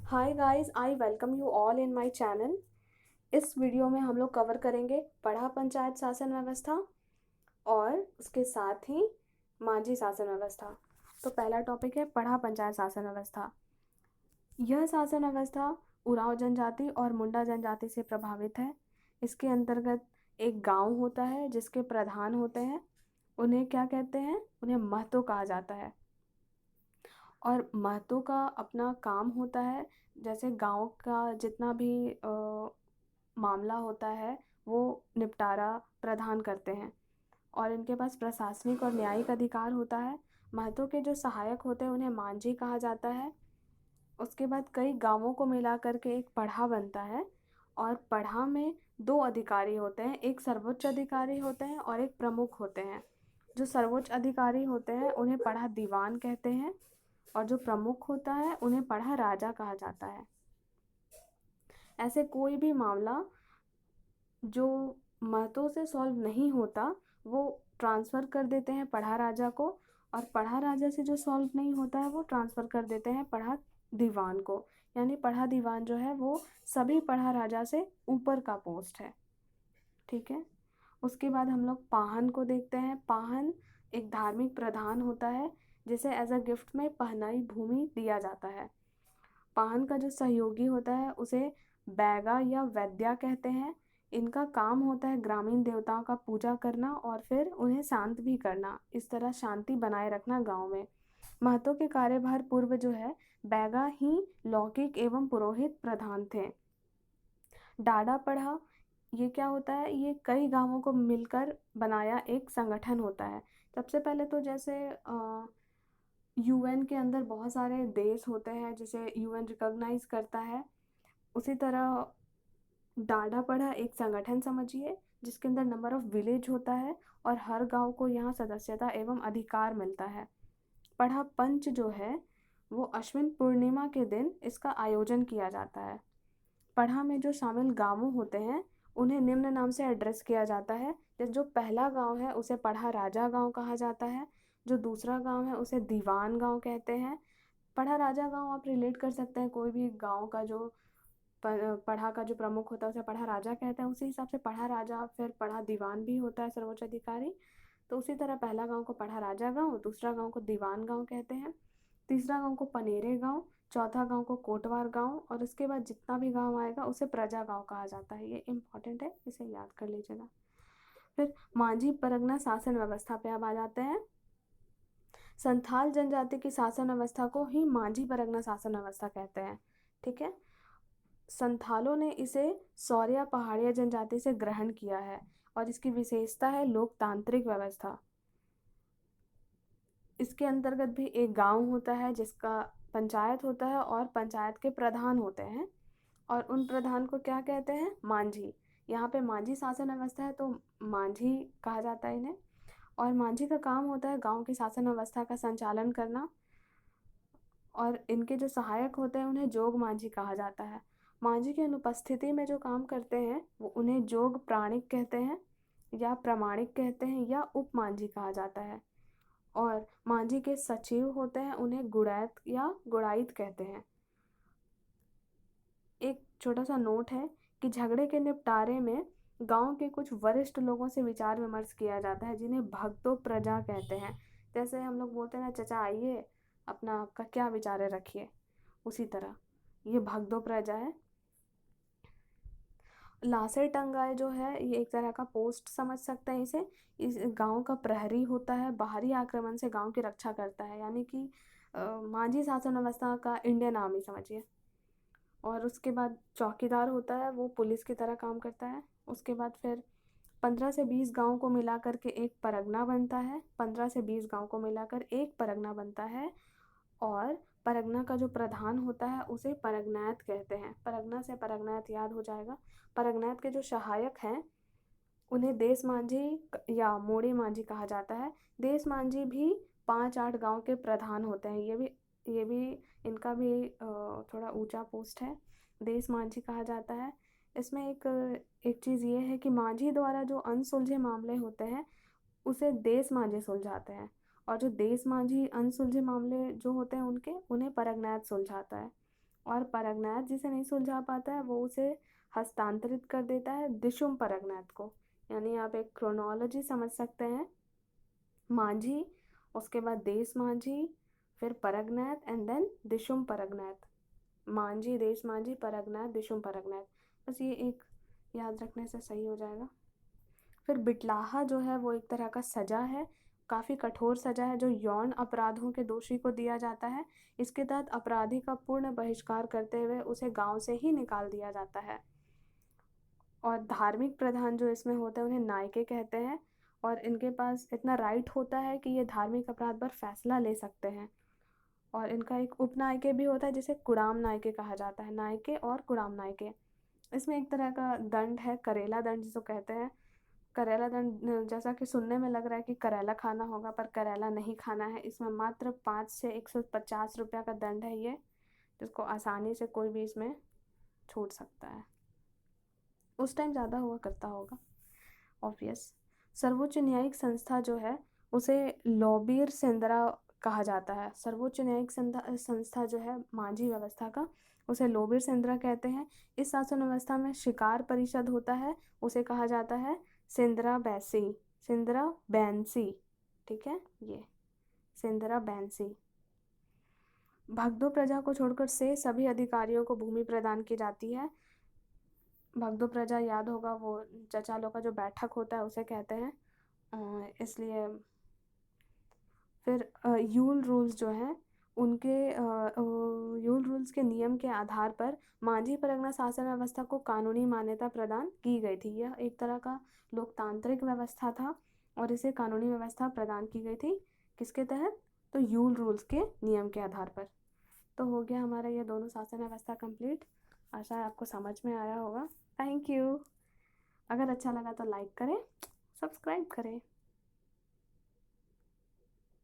Hi guys, I welcome you all in my channel. इस video में हम लोग कवर करेंगे पढ़ा पंचायत शासन व्यवस्था और उसके साथ ही मांझी शासन व्यवस्था। तो पहला टॉपिक है पढ़ा पंचायत शासन व्यवस्था। यह शासन व्यवस्था उरांव जनजाति और मुंडा जनजाति से प्रभावित है। इसके अंतर्गत एक गांव होता है जिसके प्रधान होते हैं। उन्हें क्या कहते हैं? उन्हें महतो कहा जाता है। और महतो का अपना काम होता है, जैसे गांव का जितना भी मामला होता है वो निपटारा प्रधान करते हैं और इनके पास प्रशासनिक और न्यायिक अधिकार होता है। महतो के जो सहायक होते हैं उन्हें मांझी कहा जाता है। उसके बाद कई गांवों को मिला करके एक पढ़ा बनता है और पढ़ा में दो अधिकारी होते हैं, एक सर्वोच्च अधिकारी होते हैं और एक प्रमुख होते हैं। जो सर्वोच्च अधिकारी होते हैं उन्हें पढ़ा दीवान कहते हैं और जो प्रमुख होता है उन्हें पढ़ा राजा कहा जाता है। ऐसे कोई भी मामला जो महतो से सॉल्व नहीं होता वो ट्रांसफ़र कर देते हैं पढ़ा राजा को, और पढ़ा राजा से जो सॉल्व नहीं होता है वो ट्रांसफ़र कर देते हैं पढ़ा दीवान को। यानी पढ़ा दीवान जो है वो सभी पढ़ा राजा से ऊपर का पोस्ट है। ठीक है। उसके बाद हम लोग पाहन को देखते हैं। पाहन एक धार्मिक प्रधान होता है जिसे एज अ गिफ्ट में पहनाई भूमि दिया जाता है। पाहन का जो सहयोगी होता है उसे बैगा या वैद्या कहते हैं। इनका काम होता है ग्रामीण देवताओं का पूजा करना और फिर उन्हें शांत भी करना, इस तरह शांति बनाए रखना गांव में। महतो के कार्यभार पूर्व जो है बैगा ही लौकिक एवं पुरोहित प्रधान थे। डाडा पढ़ा ये क्या होता है? ये कई गांवों को मिलकर बनाया एक संगठन होता है। सबसे पहले तो जैसे यूएन के अंदर बहुत सारे देश होते हैं जिसे यूएन रिकॉग्नाइज करता है, उसी तरह डाडा पढ़ा एक संगठन समझिए जिसके अंदर नंबर ऑफ विलेज होता है और हर गांव को यहाँ सदस्यता एवं अधिकार मिलता है। पढ़ा पंच जो है वो अश्विन पूर्णिमा के दिन इसका आयोजन किया जाता है। पढ़ा में जो शामिल गांवों होते हैं उन्हें निम्न नाम से एड्रेस किया जाता है। जैसे जो पहला गांव है उसे पढ़ा राजा गांव कहा जाता है, जो दूसरा गांव है उसे दीवान गांव कहते हैं। पढ़ा राजा गांव आप रिलेट कर सकते हैं, कोई भी गांव का जो पढ़ा का जो प्रमुख होता है उसे पढ़ा राजा कहते हैं। उसी हिसाब से पढ़ा राजा फिर पढ़ा दीवान भी होता है, सर्वोच्च अधिकारी। तो उसी तरह पहला गांव को पढ़ा राजा गांव, दूसरा गांव को दीवान गांव कहते हैं, तीसरा गांव को पनेरे गांव, चौथा गांव को कोटवार गांव और उसके बाद जितना भी गांव आएगा उसे प्रजा गांव कहा जाता है। ये इंपॉर्टेंट है, इसे याद कर लीजिएगा। फिर मांझी परगना शासन व्यवस्था पे अब आ जाते हैं। संथाल जनजाति की शासन व्यवस्था को ही मांझी परगना शासन व्यवस्था कहते हैं। ठीक है। संथालों ने इसे सौरिया पहाड़िया जनजाति से ग्रहण किया है और इसकी विशेषता है लोकतांत्रिक व्यवस्था। इसके अंतर्गत भी एक गांव होता है जिसका पंचायत होता है और पंचायत के प्रधान होते हैं और उन प्रधान को क्या कहते हैं? मांझी। यहाँ पे मांझी शासन व्यवस्था है तो मांझी कहा जाता है इन्हें। और मांझी का काम होता है गांव की शासन व्यवस्था का संचालन करना और इनके जो सहायक होते हैं उन्हें जोग मांझी कहा जाता है। मांझी की अनुपस्थिति में जो काम करते हैं वो उन्हें जोग प्राणिक कहते हैं या प्रामाणिक कहते हैं या उप मांझी कहा जाता है। और मांझी के सचिव होते हैं उन्हें गुड़ैत या गुड़ाइत कहते हैं। एक छोटा सा नोट है कि झगड़े के निपटारे में गांव के कुछ वरिष्ठ लोगों से विचार विमर्श किया जाता है जिन्हें भक्तो प्रजा कहते हैं। जैसे हम लोग बोलते हैं ना, चाचा आइए अपना आपका क्या विचार है रखिए, उसी तरह ये भगदो प्रजा है। लासे टंगाए जो है ये एक तरह का पोस्ट समझ सकते हैं इसे। इस गांव का प्रहरी होता है, बाहरी आक्रमण से गांव की रक्षा करता है, यानी कि मांझी शासन व्यवस्था का इंडियन आर्मी समझिए। और उसके बाद चौकीदार होता है, वो पुलिस की तरह काम करता है। उसके बाद फिर 15 से 20 गाँव को मिलाकर के एक परगना बनता है। 15 से 20 गाँव को मिलाकर एक परगना बनता है और परगना का जो प्रधान होता है उसे परगनैत कहते हैं। परगना से परगनैत याद हो जाएगा। परगनैत के जो सहायक हैं उन्हें देश मांझी या मोड़ी मांझी कहा जाता है। देश मांझी भी 5-8 गांव के प्रधान होते हैं। ये भी इनका भी थोड़ा ऊंचा पोस्ट है, देश मांझी कहा जाता है। इसमें एक चीज़ ये है कि मांझी द्वारा जो अनसुलझे मामले होते हैं उसे देश मांझी सुलझाते हैं और जो देश मांझी अनसुलझे मामले जो होते हैं उन्हें परगनैत सुलझाता है। और परगनैत जिसे नहीं सुलझा पाता है वो उसे हस्तांतरित कर देता है दिशुम परगनैत को। यानी आप एक क्रोनोलॉजी समझ सकते हैं, मांझी, उसके बाद देश मांझी, फिर परगनैत एंड देन दिशुम परगनैत। मांझी, देश मांझी, परगनैत, दिशुम परगनैत, बस ये एक याद रखने से सही हो जाएगा। फिर बिटलाहा जो है वो एक तरह का सजा है, काफ़ी कठोर सजा है जो यौन अपराधों के दोषी को दिया जाता है। इसके तहत अपराधी का पूर्ण बहिष्कार करते हुए उसे गांव से ही निकाल दिया जाता है। और धार्मिक प्रधान जो इसमें होते हैं उन्हें नायके कहते हैं, और इनके पास इतना राइट होता है कि ये धार्मिक अपराध पर फैसला ले सकते हैं। और इनका एक उपनायके भी होता है जिसे कुड़ाम नायके कहा जाता है, नायके और कुड़ाम नायके। इसमें एक तरह का दंड है, करेला दंड जिसको कहते हैं। करेला दंड जैसा कि सुनने में लग रहा है कि करेला खाना होगा, पर करेला नहीं खाना है। इसमें मात्र 5 से 150 रुपया का दंड है ये, जिसको आसानी से कोई भी इसमें छूट सकता है। उस टाइम ज़्यादा हुआ करता होगा ऑब्वियस। सर्वोच्च न्यायिक संस्था जो है उसे लॉबीर सेंद्रा कहा जाता है। सर्वोच्च न्यायिक संस्था जो है मांझी व्यवस्था का, उसे लोबीर सेंद्रा कहते हैं। इस शासन व्यवस्था में शिकार परिषद होता है, उसे कहा जाता है सेंद्रा बैसी, सेंद्रा बैंसी, ठीक है, ये सेंद्रा बैंसी। भगदो प्रजा को छोड़कर से सभी अधिकारियों को भूमि प्रदान की जाती है। भगदो प्रजा याद होगा, वो चचालों का जो बैठक होता है उसे कहते हैं, इसलिए। फिर यूल रूल्स जो हैं उनके यूल रूल्स के नियम के आधार पर मांझी परगना शासन व्यवस्था को कानूनी मान्यता प्रदान की गई थी। यह एक तरह का लोकतांत्रिक व्यवस्था था और इसे कानूनी व्यवस्था प्रदान की गई थी किसके तहत, तो यूल रूल्स के नियम के आधार पर। तो हो गया हमारा ये दोनों शासन व्यवस्था कंप्लीट। आशा है आपको समझ में आया होगा। Thank you. अगर अच्छा लगा तो लाइक करें, सब्सक्राइब करें।